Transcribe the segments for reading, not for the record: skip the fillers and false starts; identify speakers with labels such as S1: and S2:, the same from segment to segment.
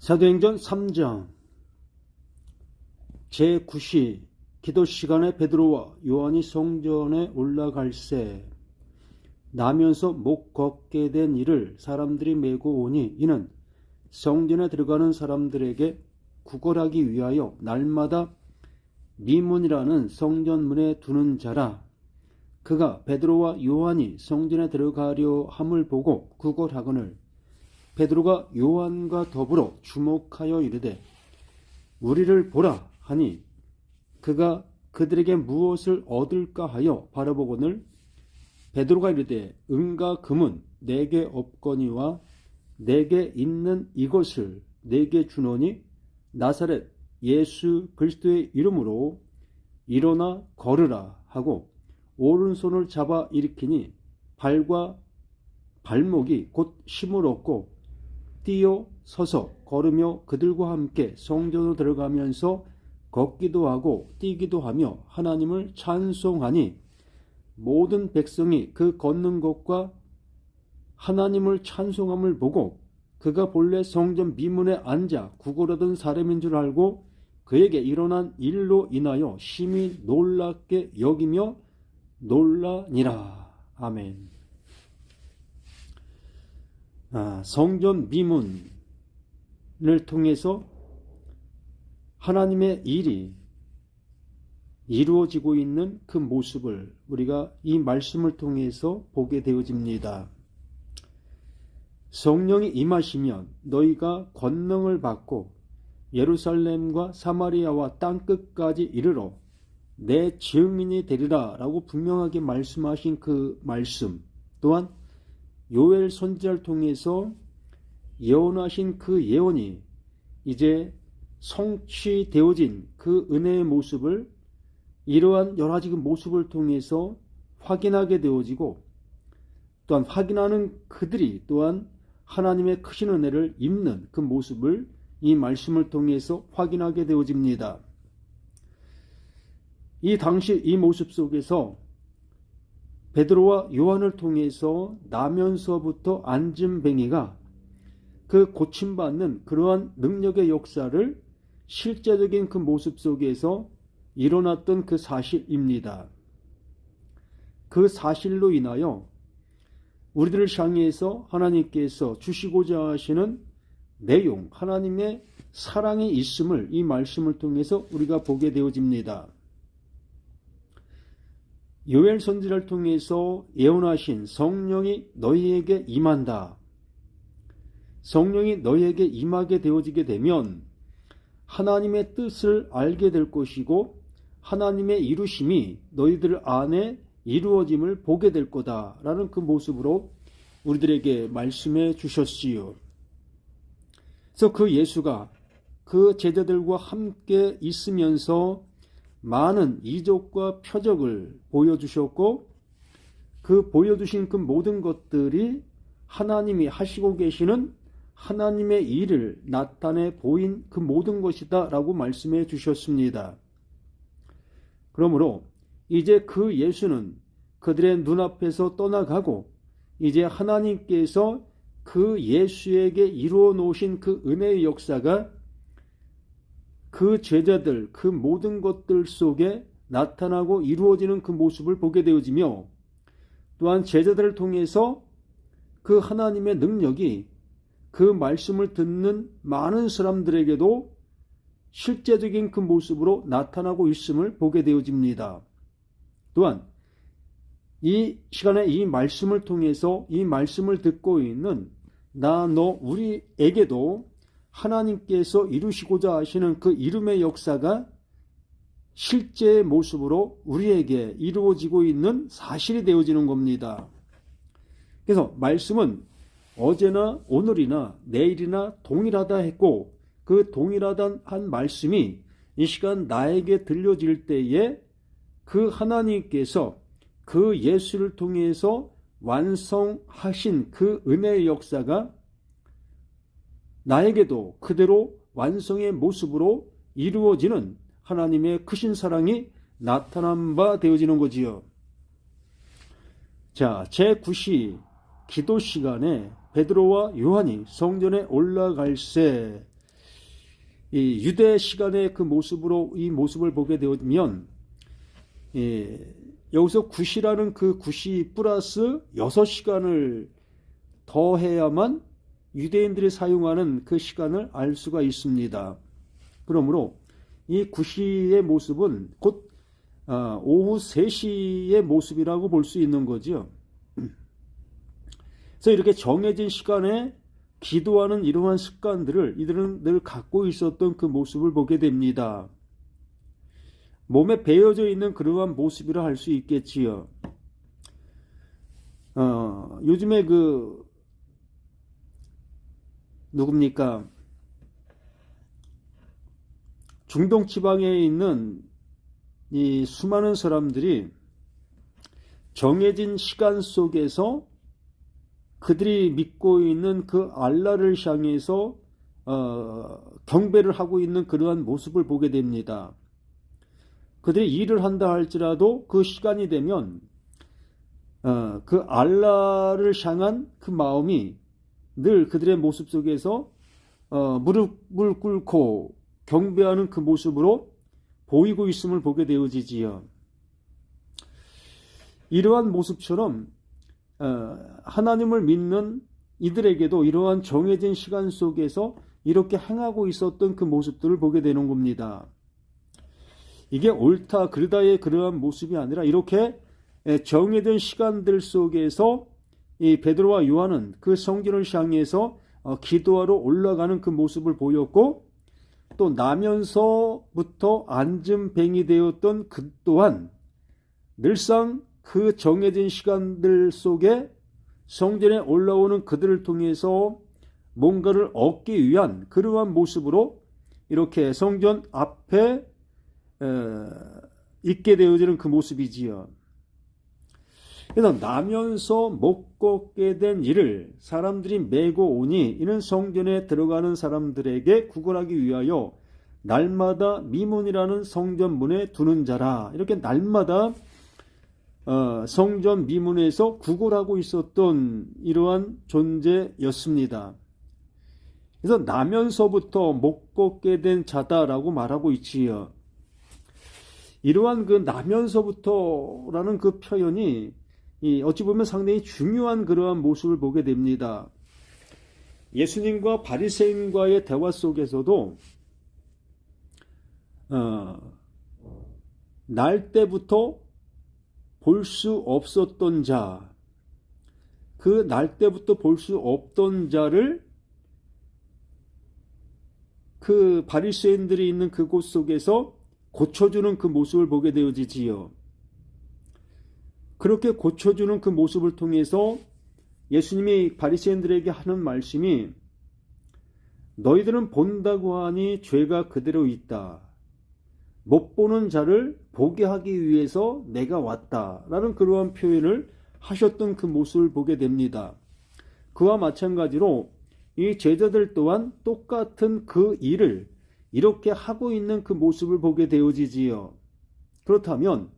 S1: 사도행전 3장 제9시 기도 시간에 베드로와 요한이 성전에 올라갈새 나면서 못 걷게 된 이를 사람들이 메고 오니 이는 성전에 들어가는 사람들에게 구걸하기 위하여 날마다 미문이라는 성전문에 두는 자라. 그가 베드로와 요한이 성전에 들어가려 함을 보고 구걸하거늘 베드로가 요한과 더불어 주목하여 이르되 우리를 보라 하니 그가 그들에게 무엇을 얻을까 하여 바라보거늘 베드로가 이르되 은과 금은 내게 없거니와 내게 있는 이것을 내게 주노니 나사렛 예수 그리스도의 이름으로 일어나 걸으라 하고 오른손을 잡아 일으키니 발과 발목이 곧 힘을 얻고 뛰어 서서 걸으며 그들과 함께 성전으로 들어가면서 걷기도 하고 뛰기도 하며 하나님을 찬송하니 모든 백성이 그 걷는 것과 하나님을 찬송함을 보고 그가 본래 성전 미문에 앉아 구걸하던 사람인 줄 알고 그에게 일어난 일로 인하여 심히 놀랍게 여기며 놀라니라. 아멘. 성전 미문을 통해서 하나님의 일이 이루어지고 있는 그 모습을 우리가 이 말씀을 통해서 보게 되어집니다. 성령이 임하시면 너희가 권능을 받고 예루살렘과 사마리아와 땅끝까지 이르러 내 증인이 되리라 라고 분명하게 말씀하신 그 말씀, 또한 요엘 선지자를 통해서 예언하신 그 예언이 이제 성취되어진 그 은혜의 모습을 이러한 여러 가지 그 모습을 통해서 확인하게 되어지고 또한 확인하는 그들이 또한 하나님의 크신 은혜를 입는 그 모습을 이 말씀을 통해서 확인하게 되어집니다. 이 당시 이 모습 속에서 베드로와 요한을 통해서 나면서부터 앉은뱅이가 그 고침받는 그러한 능력의 역사를 실제적인 그 모습 속에서 일어났던 그 사실입니다. 그 사실로 인하여 우리들을 향해서 하나님께서 주시고자 하시는 내용, 하나님의 사랑이 있음을 이 말씀을 통해서 우리가 보게 되어집니다. 요엘 선지자를 통해서 예언하신 성령이 너희에게 임한다. 성령이 너희에게 임하게 되어지게 되면 하나님의 뜻을 알게 될 것이고 하나님의 이루심이 너희들 안에 이루어짐을 보게 될 거다라는 그 모습으로 우리들에게 말씀해 주셨지요. 그래서 그 예수가 그 제자들과 함께 있으면서 많은 이적과 표적을 보여주셨고 그 보여주신 그 모든 것들이 하나님이 하시고 계시는 하나님의 일을 나타내 보인 그 모든 것이다 라고 말씀해 주셨습니다. 그러므로 이제 그 예수는 그들의 눈앞에서 떠나가고 이제 하나님께서 그 예수에게 이루어 놓으신 그 은혜의 역사가 그 제자들, 그 모든 것들 속에 나타나고 이루어지는 그 모습을 보게 되어지며 또한 제자들을 통해서 그 하나님의 능력이 그 말씀을 듣는 많은 사람들에게도 실제적인 그 모습으로 나타나고 있음을 보게 되어집니다. 또한 이 시간에 이 말씀을 통해서 이 말씀을 듣고 있는 나, 너, 우리에게도 하나님께서 이루시고자 하시는 그 이름의 역사가 실제의 모습으로 우리에게 이루어지고 있는 사실이 되어지는 겁니다. 그래서 말씀은 어제나 오늘이나 내일이나 동일하다 했고 그 동일하단 한 말씀이 이 시간 나에게 들려질 때에 그 하나님께서 그 예수를 통해서 완성하신 그 은혜의 역사가 나에게도 그대로 완성의 모습으로 이루어지는 하나님의 크신 사랑이 나타난 바 되어지는 거지요. 자, 제9시 기도 시간에 베드로와 요한이 성전에 올라갈새 이 유대 시간의 그 모습으로 이 모습을 보게 되면 여기서 9시라는 그 9시 플러스 6시간을 더해야만 유대인들이 사용하는 그 시간을 알 수가 있습니다. 그러므로 이 9시의 모습은 곧 오후 3시의 모습이라고 볼 수 있는 거죠. 그래서 이렇게 정해진 시간에 기도하는 이러한 습관들을 이들은 늘 갖고 있었던 그 모습을 보게 됩니다. 몸에 배어져 있는 그러한 모습이라 할 수 있겠지요. 요즘에 누굽니까? 중동 지방에 있는 이 수많은 사람들이 정해진 시간 속에서 그들이 믿고 있는 그 알라를 향해서 경배를 하고 있는 그러한 모습을 보게 됩니다. 그들이 일을 한다 할지라도 그 시간이 되면 그 알라를 향한 그 마음이 늘 그들의 모습 속에서 무릎을 꿇고 경배하는 그 모습으로 보이고 있음을 보게 되어지지요. 이러한 모습처럼 하나님을 믿는 이들에게도 이러한 정해진 시간 속에서 이렇게 행하고 있었던 그 모습들을 보게 되는 겁니다. 이게 옳다 그르다의 그러한 모습이 아니라 이렇게 정해진 시간들 속에서 이 베드로와 요한은 그 성전을 향해서 기도하러 올라가는 그 모습을 보였고, 또 나면서부터 앉은뱅이 되었던 그 또한 늘상 그 정해진 시간들 속에 성전에 올라오는 그들을 통해서 뭔가를 얻기 위한 그러한 모습으로 이렇게 성전 앞에 있게 되어지는 그 모습이지요. 그래서 나면서 못 걷게 된 일을 사람들이 메고 오니 이는 성전에 들어가는 사람들에게 구걸하기 위하여 날마다 미문이라는 성전 문에 두는 자라. 이렇게 날마다 성전 미문에서 구걸하고 있었던 이러한 존재였습니다. 그래서 나면서부터 못 걷게 된 자다라고 말하고 있지요. 이러한 그 나면서부터라는 그 표현이 어찌 보면 상당히 중요한 그러한 모습을 보게 됩니다. 예수님과 바리새인과의 대화 속에서도 날 때부터 볼 수 없었던 자, 그 날 때부터 볼 수 없던 자를 그 바리새인들이 있는 그곳 속에서 고쳐주는 그 모습을 보게 되어지지요. 그렇게 고쳐주는 그 모습을 통해서 예수님이 바리새인들에게 하는 말씀이 너희들은 본다고 하니 죄가 그대로 있다. 못 보는 자를 보게 하기 위해서 내가 왔다라는 그러한 표현을 하셨던 그 모습을 보게 됩니다. 그와 마찬가지로 이 제자들 또한 똑같은 그 일을 이렇게 하고 있는 그 모습을 보게 되어지지요. 그렇다면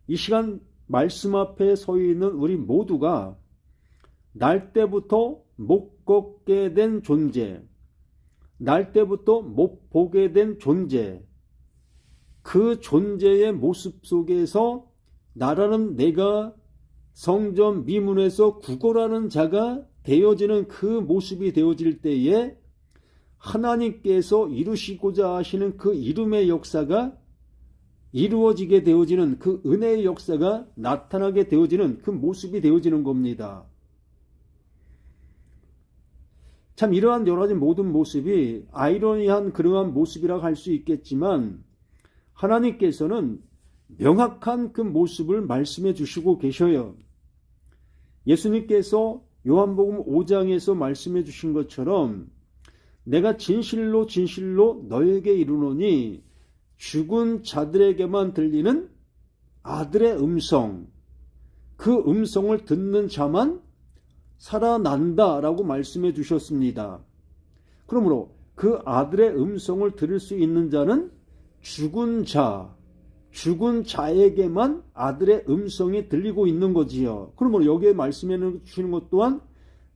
S1: 이 시간 말씀 앞에 서 있는 우리 모두가 날 때부터 못 걷게 된 존재, 날 때부터 못 보게 된 존재, 그 존재의 모습 속에서 나라는 내가 성전 미문에서 구걸하는 자가 되어지는 그 모습이 되어질 때에 하나님께서 이루시고자 하시는 그 이름의 역사가 이루어지게 되어지는 그 은혜의 역사가 나타나게 되어지는 그 모습이 되어지는 겁니다. 참 이러한 여러 가지 모든 모습이 아이러니한 그러한 모습이라고 할 수 있겠지만 하나님께서는 명확한 그 모습을 말씀해 주시고 계셔요. 예수님께서 요한복음 5장에서 말씀해 주신 것처럼 내가 진실로 진실로 너에게 이르노니 죽은 자들에게만 들리는 아들의 음성, 그 음성을 듣는 자만 살아난다라고 말씀해 주셨습니다. 그러므로 그 아들의 음성을 들을 수 있는 자는 죽은 자에게만 아들의 음성이 들리고 있는 거지요. 그러므로 여기에 말씀해 주시는 것 또한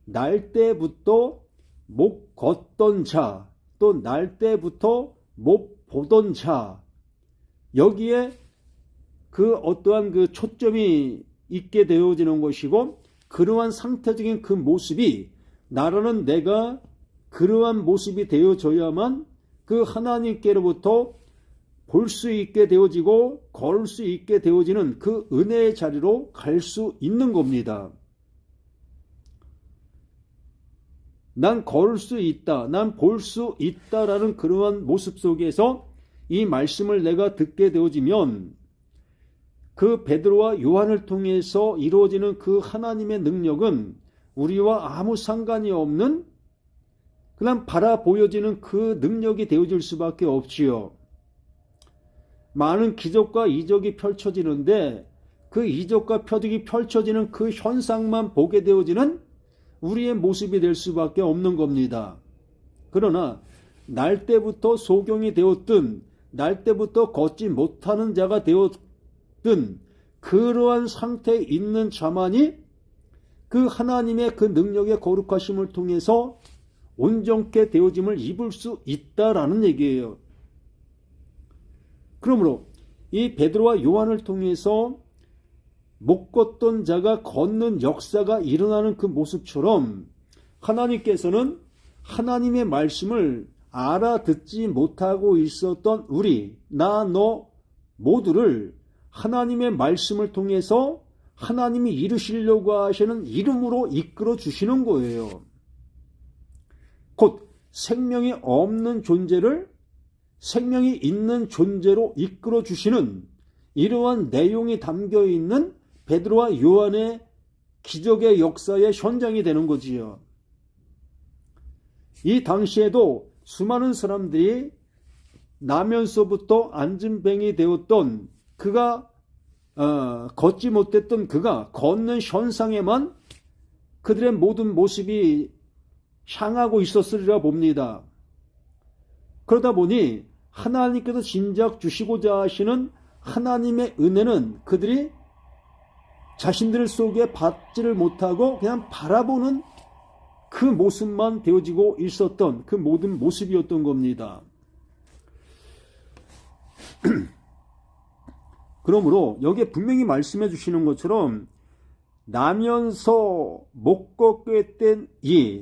S1: 날 때부터 못 걷던 자, 또 날 때부터 못 보던 자, 여기에 그 어떠한 그 초점이 있게 되어지는 것이고, 그러한 상태적인 그 모습이 나라는 내가 그러한 모습이 되어져야만 그 하나님께로부터 볼 수 있게 되어지고 걸을 수 있게 되어지는 그 은혜의 자리로 갈 수 있는 겁니다. 난 걸을 수 있다, 난 볼 수 있다라는 그러한 모습 속에서 이 말씀을 내가 듣게 되어지면 그 베드로와 요한을 통해서 이루어지는 그 하나님의 능력은 우리와 아무 상관이 없는 그냥 바라보여지는 그 능력이 되어질 수밖에 없지요. 많은 기적과 이적이 펼쳐지는데 그 이적과 표적이 펼쳐지는 그 현상만 보게 되어지는 우리의 모습이 될 수밖에 없는 겁니다. 그러나 날 때부터 소경이 되었든 날 때부터 걷지 못하는 자가 되었든 그러한 상태에 있는 자만이 그 하나님의 그 능력의 거룩하심을 통해서 온전케 되어짐을 입을 수 있다라는 얘기예요. 그러므로 이 베드로와 요한을 통해서 못 걷던 자가 걷는 역사가 일어나는 그 모습처럼 하나님께서는 하나님의 말씀을 알아듣지 못하고 있었던 우리, 나, 너 모두를 하나님의 말씀을 통해서 하나님이 이루시려고 하시는 이름으로 이끌어 주시는 거예요. 곧 생명이 없는 존재를 생명이 있는 존재로 이끌어 주시는 이러한 내용이 담겨 있는 베드로와 요한의 기적의 역사의 현장이 되는 거지요. 이 당시에도 수많은 사람들이 나면서부터 안진뱅이 되었던 그가 걷지 못했던 그가 걷는 현상에만 그들의 모든 모습이 향하고 있었으리라 봅니다. 그러다 보니 하나님께서 진작 주시고자 하시는 하나님의 은혜는 그들이 자신들 속에 받지를 못하고 그냥 바라보는 그 모습만 되어지고 있었던 그 모든 모습이었던 겁니다. 그러므로 여기에 분명히 말씀해 주시는 것처럼 나면서 못 걷게 된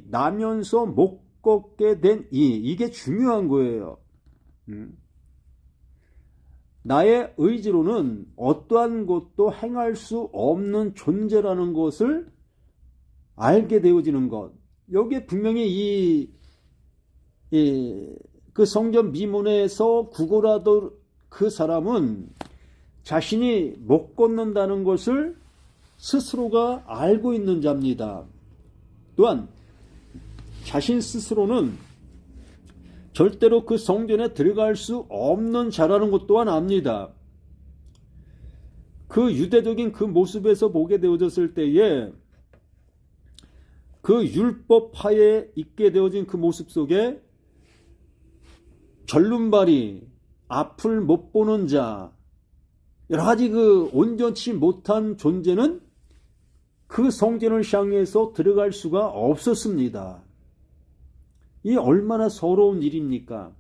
S1: 나면서 못 걷게 된 이게 중요한 거예요. 나의 의지로는 어떠한 것도 행할 수 없는 존재라는 것을 알게 되어지는 것. 여기에 분명히 그 성전 미문에서 구걸하던 그 사람은 자신이 못 걷는다는 것을 스스로가 알고 있는 자입니다. 또한 자신 스스로는 절대로 그 성전에 들어갈 수 없는 자라는 것 또한 압니다. 그 유대적인 그 모습에서 보게 되어졌을 때에 그 율법하에 있게 되어진 그 모습 속에 절름발이, 앞을 못 보는 자, 여러 가지 그 온전치 못한 존재는 그 성전을 향해서 들어갈 수가 없었습니다. 이 얼마나 서러운 일입니까?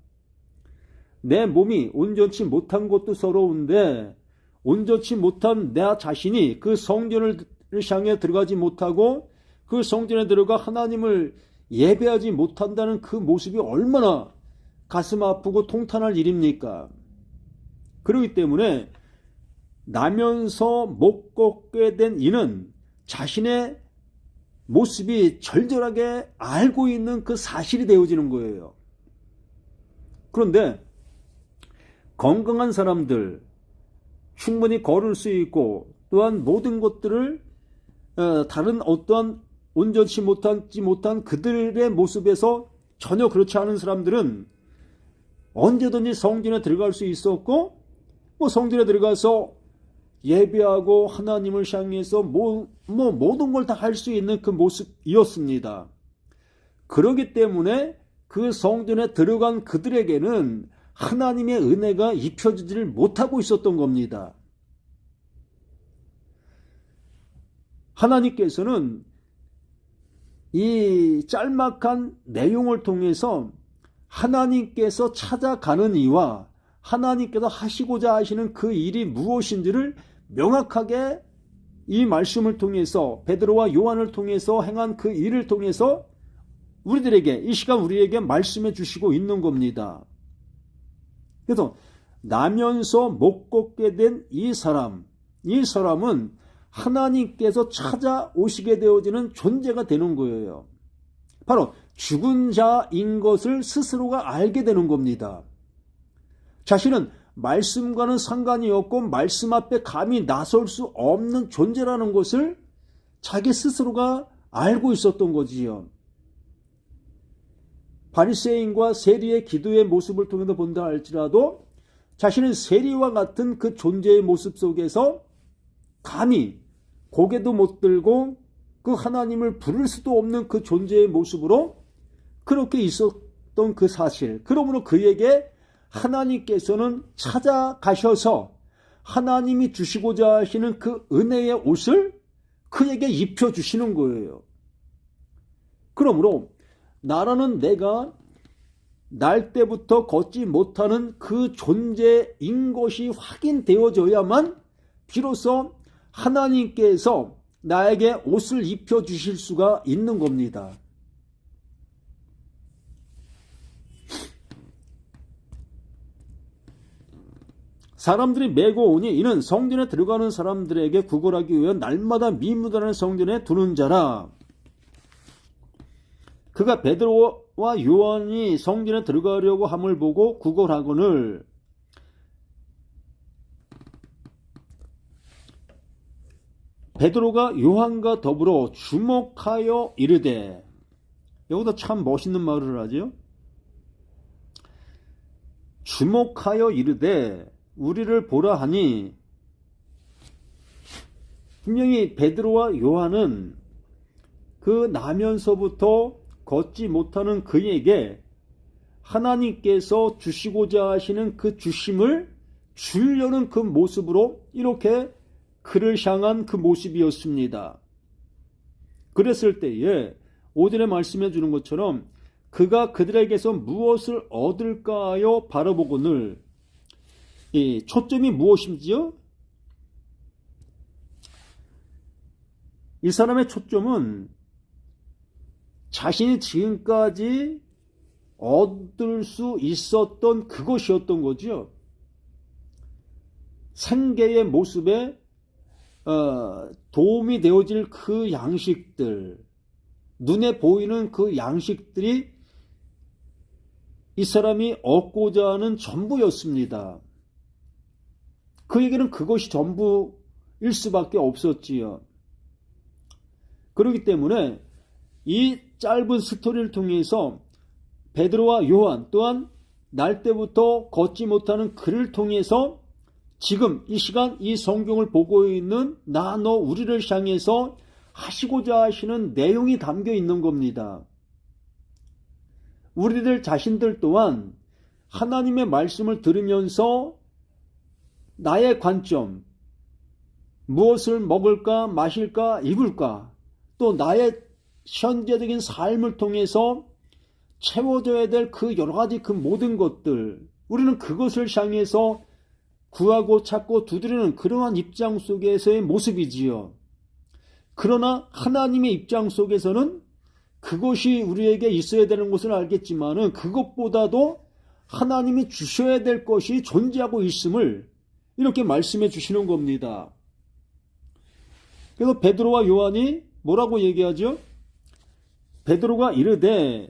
S1: 내 몸이 온전치 못한 것도 서러운데 온전치 못한 내 자신이 그 성전을 향해 들어가지 못하고 그 성전에 들어가 하나님을 예배하지 못한다는 그 모습이 얼마나 가슴 아프고 통탄할 일입니까? 그렇기 때문에 나면서 못 걷게 된 이는 자신의 모습이 절절하게 알고 있는 그 사실이 되어지는 거예요. 그런데 건강한 사람들, 충분히 걸을 수 있고 또한 모든 것들을 다른 어떠한 온전치 못한 그들의 모습에서 전혀 그렇지 않은 사람들은 언제든지 성전에 들어갈 수 있었고 성전에 들어가서 예배하고 하나님을 향해서 모든 걸 다 할 수 있는 그 모습이었습니다. 그렇기 때문에 그 성전에 들어간 그들에게는 하나님의 은혜가 입혀지지를 못하고 있었던 겁니다. 하나님께서는 이 짤막한 내용을 통해서 하나님께서 찾아가는 이와 하나님께서 하시고자 하시는 그 일이 무엇인지를 명확하게 이 말씀을 통해서 베드로와 요한을 통해서 행한 그 일을 통해서 우리들에게 이 시간 우리에게 말씀해 주시고 있는 겁니다. 그래서 나면서 못 걷게 된 이 사람은 하나님께서 찾아오시게 되어지는 존재가 되는 거예요. 바로 죽은 자인 것을 스스로가 알게 되는 겁니다. 자신은 말씀과는 상관이 없고 말씀 앞에 감히 나설 수 없는 존재라는 것을 자기 스스로가 알고 있었던 거지요. 바리새인과 세리의 기도의 모습을 통해서 본다 할지라도 자신은 세리와 같은 그 존재의 모습 속에서 감히 고개도 못 들고 그 하나님을 부를 수도 없는 그 존재의 모습으로 그렇게 있었던 그 사실, 그러므로 그에게 하나님께서는 찾아가셔서 하나님이 주시고자 하시는 그 은혜의 옷을 그에게 입혀주시는 거예요. 그러므로 나라는 내가 날 때부터 걷지 못하는 그 존재인 것이 확인되어져야만 비로소 하나님께서 나에게 옷을 입혀주실 수가 있는 겁니다. 사람들이 메고 오니 이는 성전에 들어가는 사람들에게 구걸하기 위해 날마다 미무단을 성전에 두는 자라. 그가 베드로와 요한이 성전에 들어가려고 함을 보고 구걸하거늘 베드로가 요한과 더불어 주목하여 이르되, 여기서 참 멋있는 말을 하죠. 주목하여 이르되 우리를 보라 하니, 분명히 베드로와 요한은 그 나면서부터 걷지 못하는 그에게 하나님께서 주시고자 하시는 그 주심을 주려는 그 모습으로 이렇게 그를 향한 그 모습이었습니다. 그랬을 때에 5절에 말씀해 주는 것처럼 그가 그들에게서 무엇을 얻을까 하여 바라보거늘, 이 초점이 무엇인지요? 이 사람의 초점은 자신이 지금까지 얻을 수 있었던 그것이었던 거죠. 생계의 모습에 도움이 되어질 그 양식들, 눈에 보이는 그 양식들이 이 사람이 얻고자 하는 전부였습니다. 그에게는 그것이 전부일 수밖에 없었지요. 그렇기 때문에 이 짧은 스토리를 통해서 베드로와 요한 또한 날 때부터 걷지 못하는 그를 통해서 지금 이 시간 이 성경을 보고 있는 나 너 우리를 향해서 하시고자 하시는 내용이 담겨 있는 겁니다. 우리들 자신들 또한 하나님의 말씀을 들으면서 나의 관점, 무엇을 먹을까, 마실까, 입을까, 또 나의 현재적인 삶을 통해서 채워져야 될 그 여러 가지 그 모든 것들, 우리는 그것을 향해서 구하고 찾고 두드리는 그러한 입장 속에서의 모습이지요. 그러나 하나님의 입장 속에서는 그것이 우리에게 있어야 되는 것을 알겠지만은 그것보다도 하나님이 주셔야 될 것이 존재하고 있음을 이렇게 말씀해 주시는 겁니다. 그래서 베드로와 요한이 뭐라고 얘기하죠? 베드로가 이르되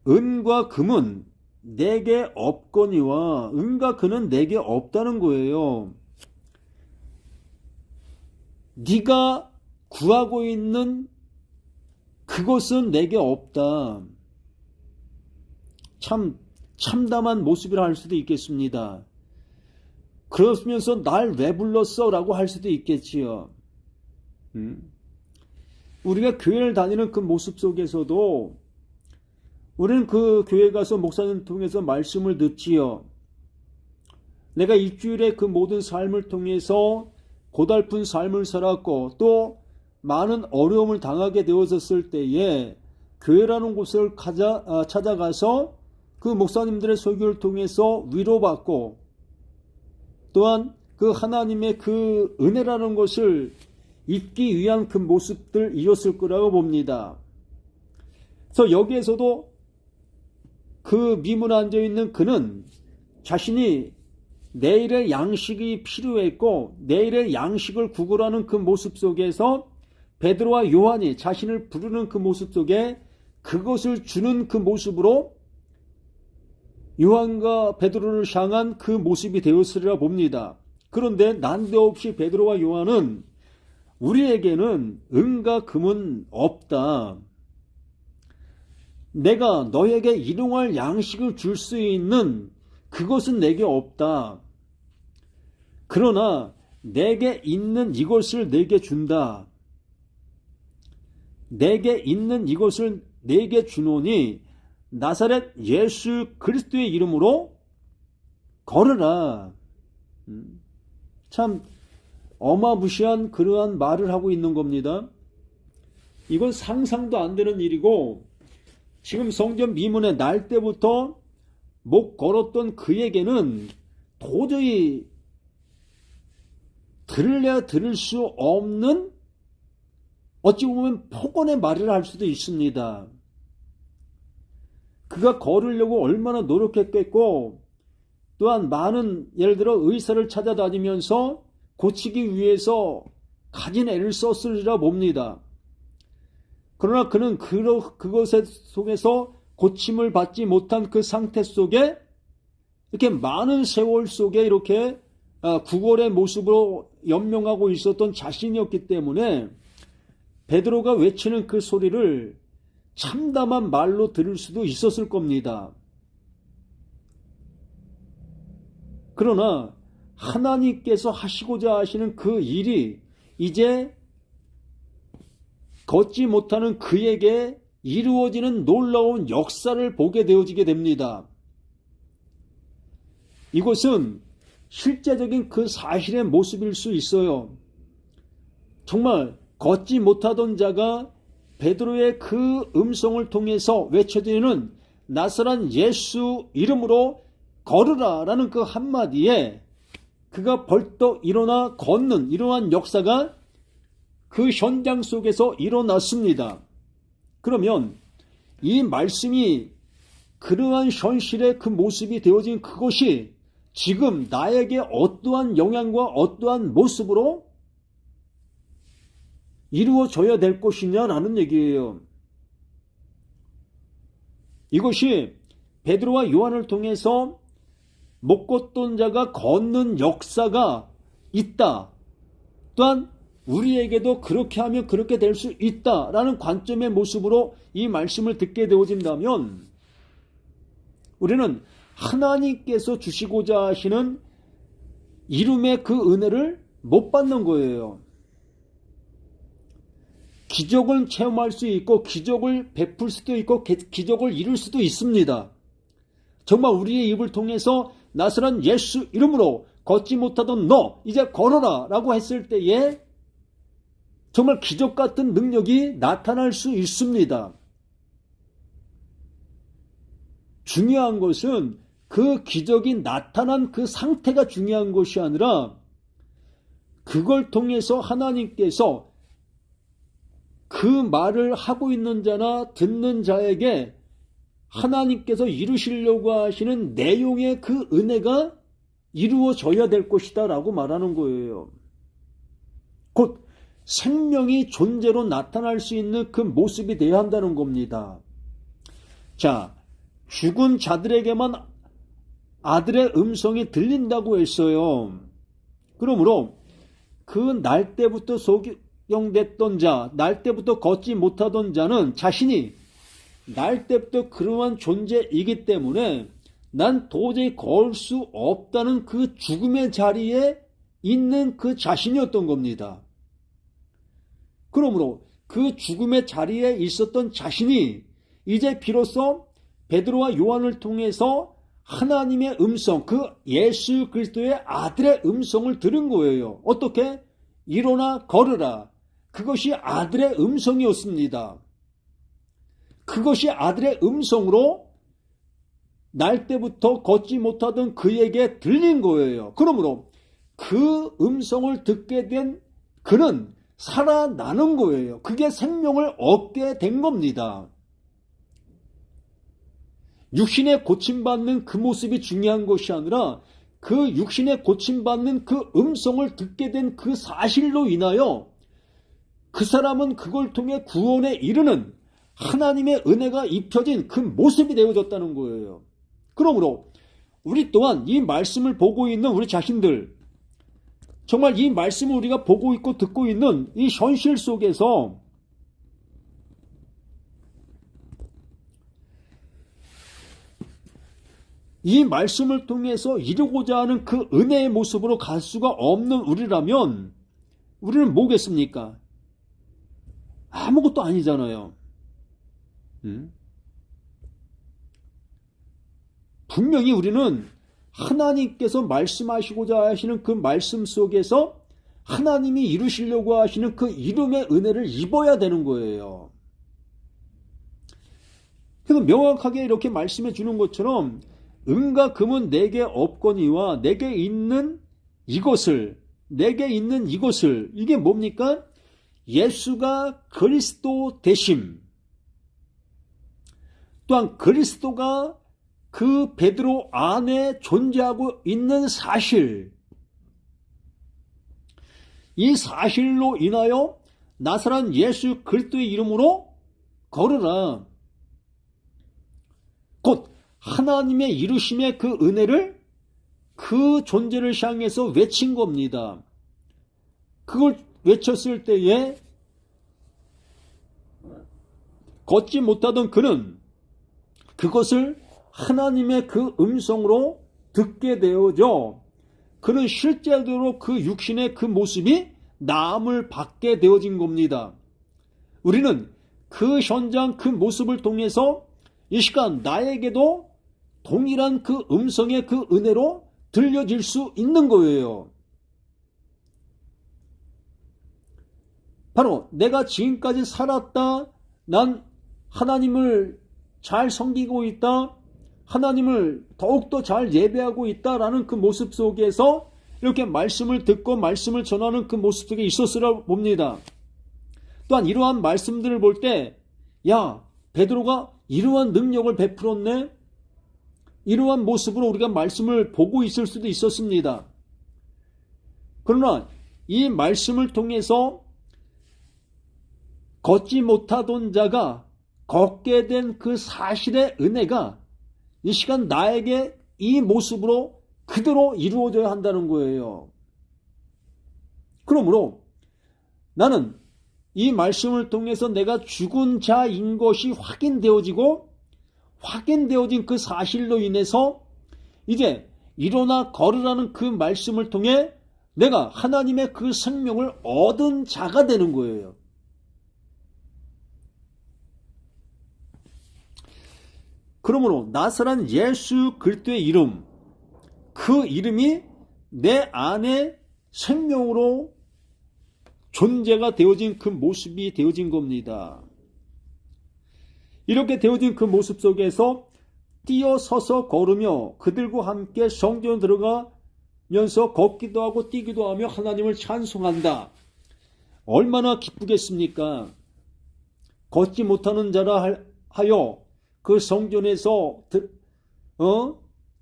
S1: 은과 금은 내게 없거니와, 은과 금은 내게 없다는 거예요. 네가 구하고 있는 그것은 내게 없다. 참 참담한 모습이라 할 수도 있겠습니다. 그러면서 날 왜 불렀어? 라고 할 수도 있겠지요. 우리가 교회를 다니는 그 모습 속에서도 우리는 그 교회 가서 목사님 통해서 말씀을 듣지요. 내가 일주일에 그 모든 삶을 통해서 고달픈 삶을 살았고 또 많은 어려움을 당하게 되어졌을 때에 교회라는 곳을 찾아가서 그 목사님들의 설교를 통해서 위로받고 또한 그 하나님의 그 은혜라는 것을 잊기 위한 그 모습들이었을 거라고 봅니다. 그래서 여기에서도 그 미문에 앉아있는 그는 자신이 내일의 양식이 필요했고 내일의 양식을 구걸하는 그 모습 속에서 베드로와 요한이 자신을 부르는 그 모습 속에 그것을 주는 그 모습으로 요한과 베드로를 향한 그 모습이 되었으리라 봅니다. 그런데 난데없이 베드로와 요한은 우리에게는 은과 금은 없다. 내가 너에게 일용할 양식을 줄 수 있는 그것은 내게 없다. 그러나 내게 있는 이것을 내게 준다. 내게 있는 이것을 내게 주노니 나사렛 예수 그리스도의 이름으로 걸으라. 참 어마무시한 그러한 말을 하고 있는 겁니다. 이건 상상도 안 되는 일이고 지금 성전 미문에 날 때부터 목 걸었던 그에게는 도저히 들을래야 들을 수 없는 어찌 보면 폭언의 말이라 할 수도 있습니다. 그가 걸으려고 얼마나 노력했겠고 또한 많은 예를 들어 의사를 찾아다니면서 고치기 위해서 가진 애를 썼으리라 봅니다. 그러나 그는 그것 속에서 고침을 받지 못한 그 상태 속에 이렇게 많은 세월 속에 이렇게 구걸의 모습으로 연명하고 있었던 자신이었기 때문에 베드로가 외치는 그 소리를 참담한 말로 들을 수도 있었을 겁니다. 그러나 하나님께서 하시고자 하시는 그 일이 이제 걷지 못하는 그에게 이루어지는 놀라운 역사를 보게 되어지게 됩니다. 이것은 실제적인 그 사실의 모습일 수 있어요. 정말 걷지 못하던 자가 베드로의 그 음성을 통해서 외쳐지는 나사렛 예수 이름으로 걸으라 라는 그 한마디에 그가 벌떡 일어나 걷는 이러한 역사가 그 현장 속에서 일어났습니다. 그러면 이 말씀이 그러한 현실의 그 모습이 되어진 그것이 지금 나에게 어떠한 영향과 어떠한 모습으로 이루어져야 될 것이냐라는 얘기예요. 이것이 베드로와 요한을 통해서 못 걷던 자가 걷는 역사가 있다. 또한 우리에게도 그렇게 하면 그렇게 될 수 있다라는 관점의 모습으로 이 말씀을 듣게 되어진다면 우리는 하나님께서 주시고자 하시는 이름의 그 은혜를 못 받는 거예요. 기적을 체험할 수 있고 기적을 베풀 수도 있고 기적을 이룰 수도 있습니다. 정말 우리의 입을 통해서 나사렛 예수 이름으로 걷지 못하던 너 이제 걸어라 라고 했을 때에 정말 기적 같은 능력이 나타날 수 있습니다. 중요한 것은 그 기적이 나타난 그 상태가 중요한 것이 아니라 그걸 통해서 하나님께서 그 말을 하고 있는 자나 듣는 자에게 하나님께서 이루시려고 하시는 내용의 그 은혜가 이루어져야 될 것이다 라고 말하는 거예요. 곧 생명이 존재로 나타날 수 있는 그 모습이 되어야 한다는 겁니다. 자, 죽은 자들에게만 아들의 음성이 들린다고 했어요. 그러므로 그 날 때부터 소경됐던 자, 날 때부터 걷지 못하던 자는 자신이 날 때부터 그러한 존재이기 때문에 난 도저히 걸 수 없다는 그 죽음의 자리에 있는 그 자신이었던 겁니다. 그러므로 그 죽음의 자리에 있었던 자신이 이제 비로소 베드로와 요한을 통해서 하나님의 음성, 그 예수 그리스도의 아들의 음성을 들은 거예요. 어떻게? 일어나 걸으라. 그것이 아들의 음성이었습니다. 그것이 아들의 음성으로 날 때부터 걷지 못하던 그에게 들린 거예요. 그러므로 그 음성을 듣게 된 그는 살아나는 거예요. 그게 생명을 얻게 된 겁니다. 육신에 고침받는 그 모습이 중요한 것이 아니라 그 육신에 고침받는 그 음성을 듣게 된 그 사실로 인하여 그 사람은 그걸 통해 구원에 이르는 하나님의 은혜가 입혀진 그 모습이 되어졌다는 거예요. 그러므로 우리 또한 이 말씀을 보고 있는 우리 자신들, 정말 이 말씀을 우리가 보고 있고 듣고 있는 이 현실 속에서 이 말씀을 통해서 이루고자 하는 그 은혜의 모습으로 갈 수가 없는 우리라면 우리는 뭐겠습니까? 아무것도 아니잖아요. 분명히 우리는 하나님께서 말씀하시고자 하시는 그 말씀 속에서 하나님이 이루시려고 하시는 그 이름의 은혜를 입어야 되는 거예요. 그래서 명확하게 이렇게 말씀해 주는 것처럼 은과 금은 내게 없거니와 내게 있는 이것을 이게 뭡니까? 예수가 그리스도 되심, 또한 그리스도가 그 베드로 안에 존재하고 있는 사실, 이 사실로 인하여 나사렛 예수 그리스도의 이름으로 걸으라. 곧 하나님의 이루심의 그 은혜를, 그 존재를 향해서 외친 겁니다. 그걸 외쳤을 때에 걷지 못하던 그는 그것을 하나님의 그 음성으로 듣게 되어져 그는 실제로 그 육신의 그 모습이 나음을 받게 되어진 겁니다. 우리는 그 현장 그 모습을 통해서 이 시간 나에게도 동일한 그 음성의 그 은혜로 들려질 수 있는 거예요. 바로 내가 지금까지 살았다, 난 하나님을 잘 섬기고 있다, 하나님을 더욱더 잘 예배하고 있다라는 그 모습 속에서 이렇게 말씀을 듣고 말씀을 전하는 그 모습 속에 있었으라 봅니다. 또한 이러한 말씀들을 볼 때, 야, 베드로가 이러한 능력을 베풀었네? 이러한 모습으로 우리가 말씀을 보고 있을 수도 있었습니다. 그러나 이 말씀을 통해서 걷지 못하던 자가 걷게 된 그 사실의 은혜가 이 시간 나에게 이 모습으로 그대로 이루어져야 한다는 거예요. 그러므로 나는 이 말씀을 통해서 내가 죽은 자인 것이 확인되어진 그 사실로 인해서 이제 일어나 걸으라는 그 말씀을 통해 내가 하나님의 그 생명을 얻은 자가 되는 거예요. 그러므로 나사렛 예수 그리스도의 이름, 그 이름이 내 안에 생명으로 존재가 되어진 그 모습이 되어진 겁니다. 이렇게 되어진 그 모습 속에서 뛰어서서 걸으며 그들과 함께 성전 들어가면서 걷기도 하고 뛰기도 하며 하나님을 찬송한다. 얼마나 기쁘겠습니까? 걷지 못하는 자라 하여 그 성전에서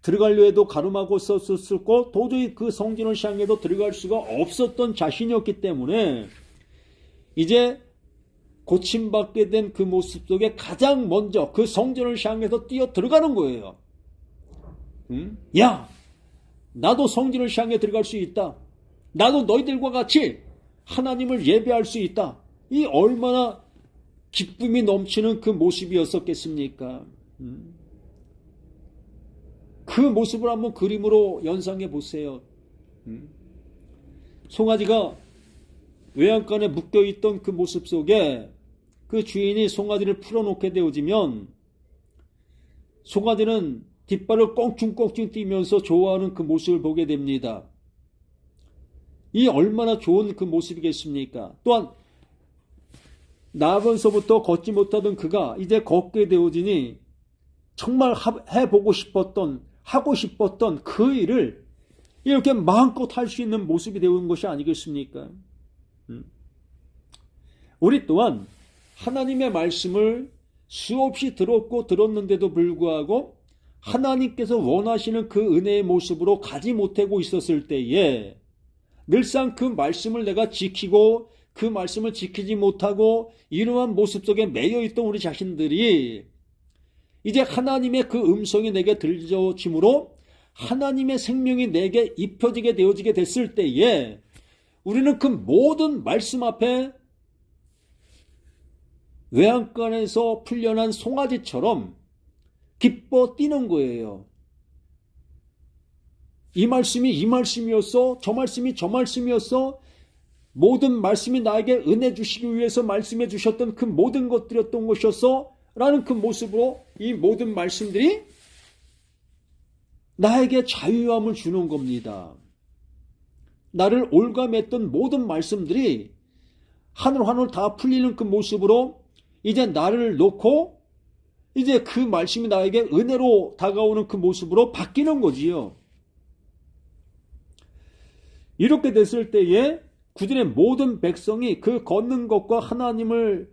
S1: 들어가려 해도 가늠하고 썼었고 도저히 그 성전을 향해도 들어갈 수가 없었던 자신이었기 때문에 이제 고침받게 된 그 모습 속에 가장 먼저 그 성전을 향해서 뛰어 들어가는 거예요. 야, 나도 성전을 향해 들어갈 수 있다. 나도 너희들과 같이 하나님을 예배할 수 있다. 이 얼마나 기쁨이 넘치는 그 모습이었었겠습니까? 그 모습을 한번 그림으로 연상해 보세요. 송아지가 외양간에 묶여있던 그 모습 속에 그 주인이 송아지를 풀어놓게 되어지면 송아지는 뒷발을 껑충껑충 뛰면서 좋아하는 그 모습을 보게 됩니다. 이 얼마나 좋은 그 모습이겠습니까? 또한 나면서부터 걷지 못하던 그가 이제 걷게 되어지니 정말 해보고 싶었던, 하고 싶었던 그 일을 이렇게 마음껏 할 수 있는 모습이 되는 것이 아니겠습니까? 우리 또한 하나님의 말씀을 수없이 들었고 들었는데도 불구하고 하나님께서 원하시는 그 은혜의 모습으로 가지 못하고 있었을 때에 늘상 그 말씀을 내가 지키고 그 말씀을 지키지 못하고 이러한 모습 속에 매여있던 우리 자신들이 이제 하나님의 그 음성이 내게 들려짐으로 하나님의 생명이 내게 입혀지게 되어지게 됐을 때에 우리는 그 모든 말씀 앞에 외양간에서 풀려난 송아지처럼 기뻐 뛰는 거예요. 이 말씀이 이 말씀이었어. 저 말씀이 저 말씀이었어. 모든 말씀이 나에게 은혜 주시기 위해서 말씀해 주셨던 그 모든 것들이었던 것이었어. 라는 그 모습으로 이 모든 말씀들이 나에게 자유함을 주는 겁니다. 나를 올감했던 모든 말씀들이 하늘 다 풀리는 그 모습으로 이제 나를 놓고 이제 그 말씀이 나에게 은혜로 다가오는 그 모습으로 바뀌는 거지요. 이렇게 됐을 때에 그들의 모든 백성이 그 걷는 것과 하나님을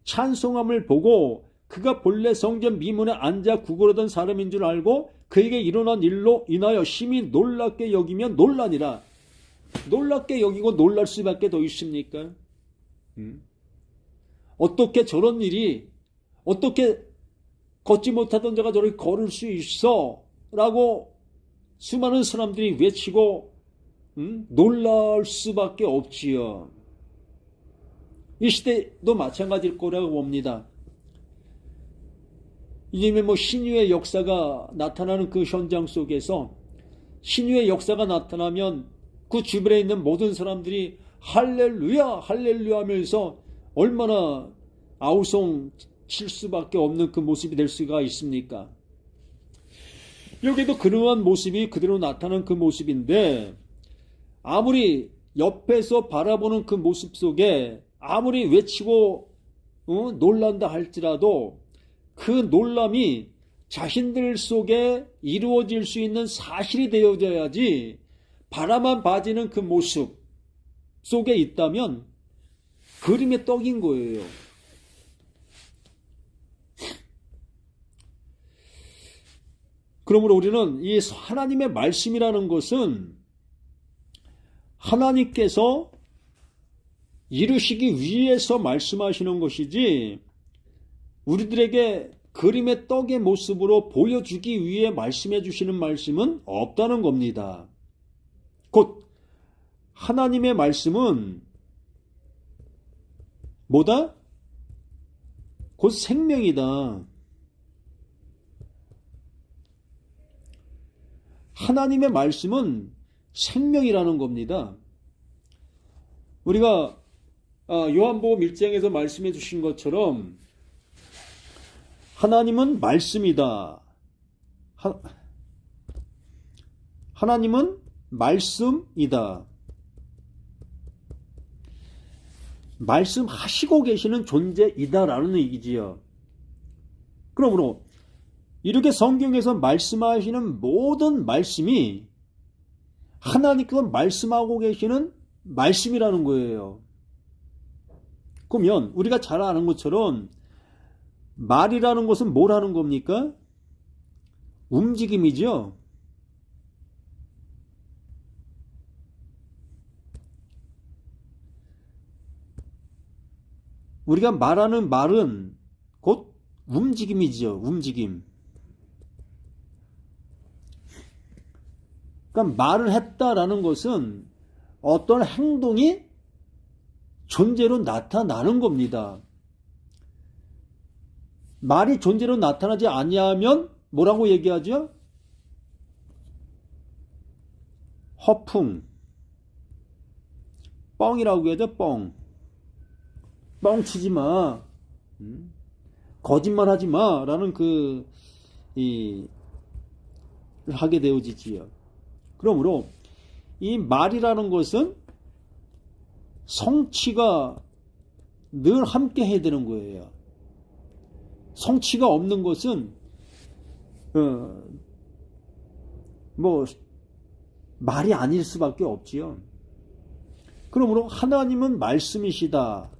S1: 찬송함을 보고 그가 본래 성전 미문에 앉아 구걸하던 사람인 줄 알고 그에게 일어난 일로 인하여 심히 놀랍게 여기면 놀라니라. 놀랍게 여기고 놀랄 수밖에 더 있습니까? 어떻게 저런 일이, 어떻게 걷지 못하던 자가 저렇게 걸을 수 있어? 라고 수많은 사람들이 외치고 놀랄 수밖에 없지요. 이 시대도 마찬가지일 거라고 봅니다. 이제 신유의 역사가 나타나는 그 현장 속에서 신유의 역사가 나타나면 그 주변에 있는 모든 사람들이 할렐루야 할렐루야 하면서 얼마나 아우성 칠 수밖에 없는 그 모습이 될 수가 있습니까? 여기도 그러한 모습이 그대로 나타나는 그 모습인데 아무리 옆에서 바라보는 그 모습 속에 아무리 외치고 놀란다 할지라도 그 놀람이 자신들 속에 이루어질 수 있는 사실이 되어져야지 바라만 봐지는 그 모습 속에 있다면 그림의 떡인 거예요. 그러므로 우리는 이 하나님의 말씀이라는 것은 하나님께서 이루시기 위해서 말씀하시는 것이지 우리들에게 그림의 떡의 모습으로 보여주기 위해 말씀해 주시는 말씀은 없다는 겁니다. 곧 하나님의 말씀은 뭐다? 곧 생명이다. 하나님의 말씀은 생명이라는 겁니다. 우리가 요한복음 1장에서 말씀해 주신 것처럼 하나님은 말씀이다. 하나님은 말씀이다. 말씀하시고 계시는 존재이다라는 얘기지요. 그러므로 이렇게 성경에서 말씀하시는 모든 말씀이 하나님께서 말씀하고 계시는 말씀이라는 거예요. 그러면 우리가 잘 아는 것처럼 말이라는 것은 뭘 하는 겁니까? 움직임이죠. 우리가 말하는 말은 곧 움직임이죠. 움직임. 그러니까 말을 했다라는 것은 어떤 행동이 존재로 나타나는 겁니다. 말이 존재로 나타나지 아니하면 뭐라고 얘기하죠? 허풍. 뻥이라고 하죠. 뻥. 뻥치지 마. 거짓말하지 마. 라는 하게 되어지지요. 그러므로 이 말이라는 것은 성취가 늘 함께 해야 되는 거예요. 성취가 없는 것은 말이 아닐 수밖에 없지요. 그러므로 하나님은 말씀이시다.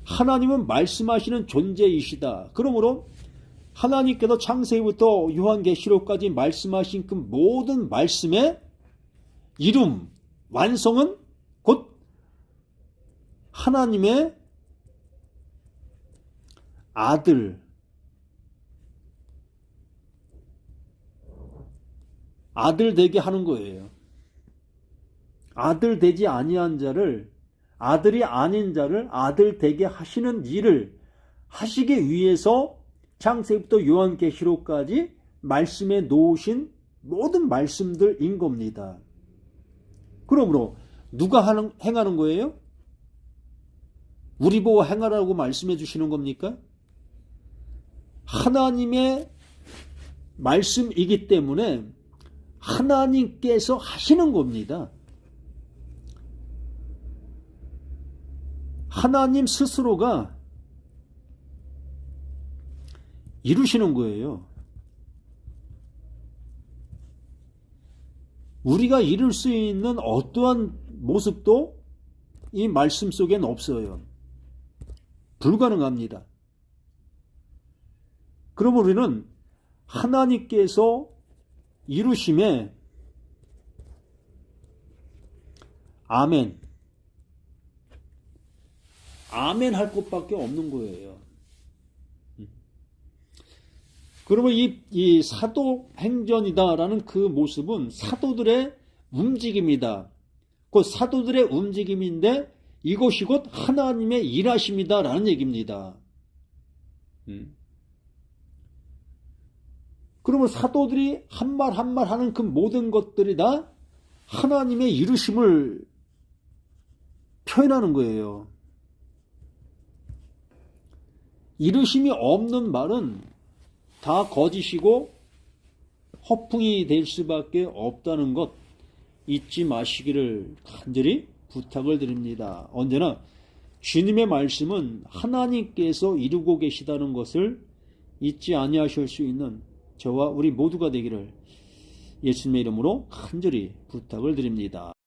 S1: 하나님은 말씀하시는 존재이시다. 그러므로 하나님께서 창세기부터 요한계시록까지 말씀하신 그 모든 말씀의 이룸, 완성은 곧 하나님의 아들 되게 하는 거예요. 아들 되지 아니한 자를, 아들이 아닌 자를 아들 되게 하시는 일을 하시기 위해서 창세기부터 요한계시록까지 말씀에 놓으신 모든 말씀들인 겁니다. 그러므로 누가 행하는 거예요? 우리 보고 행하라고 말씀해 주시는 겁니까? 하나님의 말씀이기 때문에 하나님께서 하시는 겁니다. 하나님 스스로가 이루시는 거예요. 우리가 이룰 수 있는 어떠한 모습도 이 말씀 속엔 없어요. 불가능합니다. 그럼 우리는 하나님께서 이루심에 아멘 할 것밖에 없는 거예요. 그러면 이 사도행전이다라는 그 모습은 사도들의 움직임이다. 그 사도들의 움직임인데 이것이 곧 하나님의 일하심이다라는 얘기입니다. 그러면 사도들이 한 말 한 말 하는 그 모든 것들이 다 하나님의 이루심을 표현하는 거예요. 이루심이 없는 말은 다 거짓이고 허풍이 될 수밖에 없다는 것 잊지 마시기를 간절히 부탁을 드립니다. 언제나 주님의 말씀은 하나님께서 이루고 계시다는 것을 잊지 아니하실 수 있는 저와 우리 모두가 되기를 예수님의 이름으로 간절히 부탁을 드립니다.